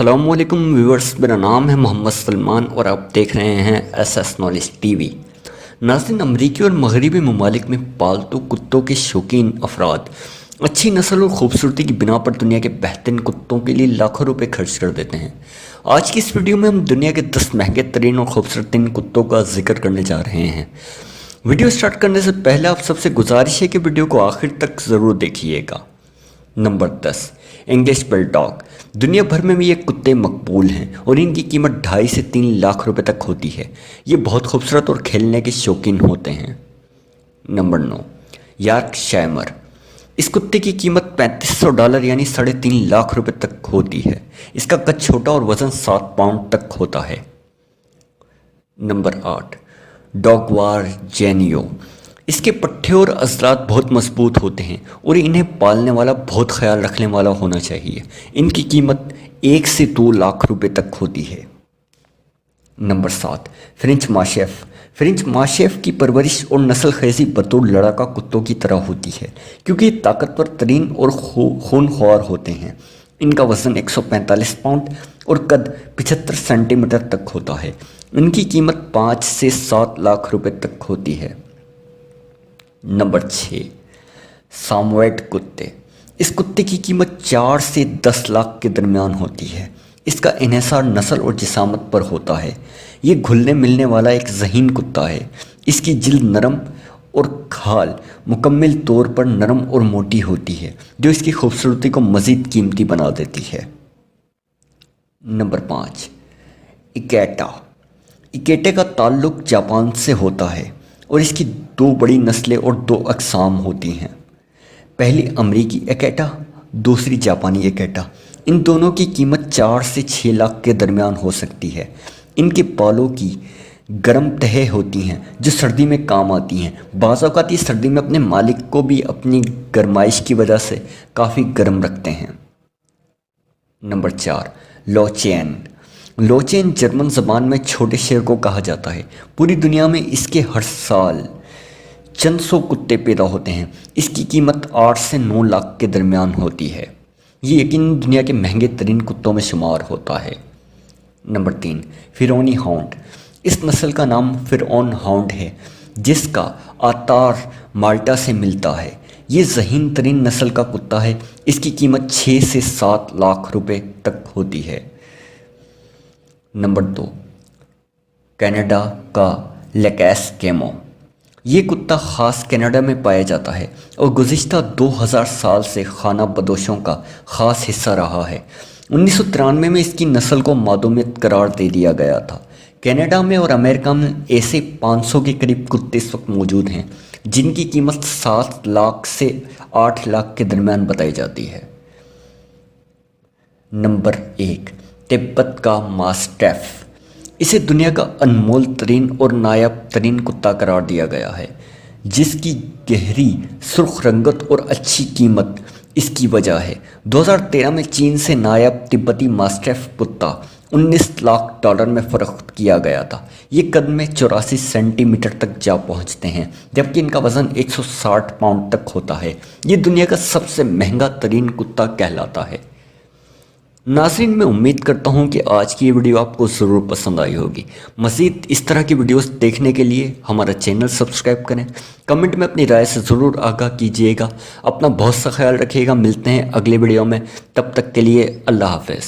السلام علیکم ویورز، میرا نام ہے محمد سلمان اور آپ دیکھ رہے ہیں S S knowledge T V. ناظرین، امریکی اور مغربی ممالک میں پالتو کتوں کے شوقین افراد اچھی نسل اور خوبصورتی کی بنا پر دنیا کے بہترین کتوں کے لیے لاکھوں روپے خرچ کر دیتے ہیں۔ آج کی اس ویڈیو میں ہم دنیا کے 10 مہنگے ترین اور خوبصورت ترین کتوں کا ذکر کرنے جا رہے ہیں۔ ویڈیو سٹارٹ کرنے سے پہلے آپ سب سے گزارش ہے کہ ویڈیو کو آخر تک ضرور دیکھیے گا۔ Number 10، English بلڈاگ۔ دنیا بھر میں بھی یہ کتے مقبول ہیں اور ان کی قیمت 2.5 سے 3 لاکھ روپے تک ہوتی ہے۔ یہ بہت خوبصورت اور کھیلنے کے شوقین ہوتے ہیں۔ Number 9، York shire. اس کتے کی قیمت $3500 یعنی 3.5 لاکھ روپے تک ہوتی ہے۔ اس کا قد چھوٹا اور وزن 7 پاؤنڈ تک ہوتا ہے۔ نمبر 8، ڈاگوار جینیو۔ اس کے پٹھے اور عضلات بہت مضبوط ہوتے ہیں اور انہیں پالنے والا بہت خیال رکھنے والا ہونا چاہیے۔ ان کی قیمت 1 سے 2 لاکھ روپے تک ہوتی ہے۔ Number 7، French mastiff. French mastiff کی پرورش اور نسل خیزی بطور لڑاکا کتوں کی طرح ہوتی ہے کیونکہ یہ طاقتور ترین اور خونخوار ہوتے ہیں۔ ان کا وزن 145 پاؤنڈ اور قد 75 سینٹی میٹر تک ہوتا ہے۔ ان کی قیمت 5 سے 7 لاکھ روپے تک ہوتی ہے۔ نمبر 6، سامویڈ کتے۔ اس کتے کی قیمت 4 سے 10 لاکھ کے درمیان ہوتی ہے۔ اس کا انحصار نسل اور جسامت پر ہوتا ہے۔ یہ گھلنے ملنے والا ایک ذہین کتا ہے۔ اس کی جلد نرم اور کھال مکمل طور پر نرم اور موٹی ہوتی ہے جو اس کی خوبصورتی کو مزید قیمتی بنا دیتی ہے۔ نمبر 5، اکیٹا۔ اکیٹے کا تعلق جاپان سے ہوتا ہے اور اس کی 2 بڑی نسلیں اور 2 اقسام ہوتی ہیں۔ پہلی امریکی اکیٹا، دوسری جاپانی اکیٹا۔ ان دونوں کی قیمت 4 سے 6 لاکھ کے درمیان ہو سکتی ہے۔ ان کے بالوں کی گرم تہیں ہوتی ہیں جو سردی میں کام آتی ہیں۔ بعض اوقات یہ سردی میں اپنے مالک کو بھی اپنی گرمائش کی وجہ سے کافی گرم رکھتے ہیں۔ نمبر 4، لوچین۔ لوچین جرمن زبان میں چھوٹے شیر کو کہا جاتا ہے۔ پوری دنیا میں اس کے ہر سال چند سو کتے پیدا ہوتے ہیں۔ اس کی قیمت 8 سے 9 لاکھ کے درمیان ہوتی ہے۔ یہ یقیناً دنیا کے مہنگے ترین کتوں میں شمار ہوتا ہے۔ Number 3، فرعونی hound. اس نسل کا نام فرعون ہاؤنڈ ہے جس کا آتار مالٹا سے ملتا ہے۔ یہ ذہین ترین نسل کا کتا ہے۔ اس کی قیمت 6 سے 7 لاکھ روپے تک ہوتی ہے۔ نمبر 2، کینیڈا کا لیکیس کیمو۔ یہ کتا خاص کینیڈا میں پایا جاتا ہے اور گزشتہ 2000 سال سے خانہ بدوشوں کا خاص حصہ رہا ہے۔ 1993 میں اس کی نسل کو معدومیت قرار دے دیا گیا تھا۔ کینیڈا میں اور امریکہ میں ایسے 500 کے قریب کتے اس وقت موجود ہیں جن کی قیمت 7 لاکھ سے 8 لاکھ کے درمیان بتائی جاتی ہے۔ نمبر 1، تبت کا ماسٹیف۔ اسے دنیا کا انمول ترین اور نایاب ترین کتا قرار دیا گیا ہے جس کی گہری سرخ رنگت اور اچھی قیمت اس کی وجہ ہے۔ 2013 میں چین سے نایاب تبتی ماسٹیف کتا $19 لاکھ میں فروخت کیا گیا تھا۔ یہ قد میں 84 سینٹی میٹر تک جا پہنچتے ہیں جبکہ ان کا وزن 160 پاؤنڈ تک ہوتا ہے۔ یہ دنیا کا سب سے مہنگا ترین کتا کہلاتا ہے۔ ناظرین، میں امید کرتا ہوں کہ آج کی یہ ویڈیو آپ کو ضرور پسند آئی ہوگی۔ مزید اس طرح کی ویڈیوز دیکھنے کے لیے ہمارا چینل سبسکرائب کریں۔ کمنٹ میں اپنی رائے سے ضرور آگاہ کیجیے گا۔ اپنا بہت سا خیال رکھیے گا۔ ملتے ہیں اگلے ویڈیو میں، تب تک کے لیے اللہ حافظ۔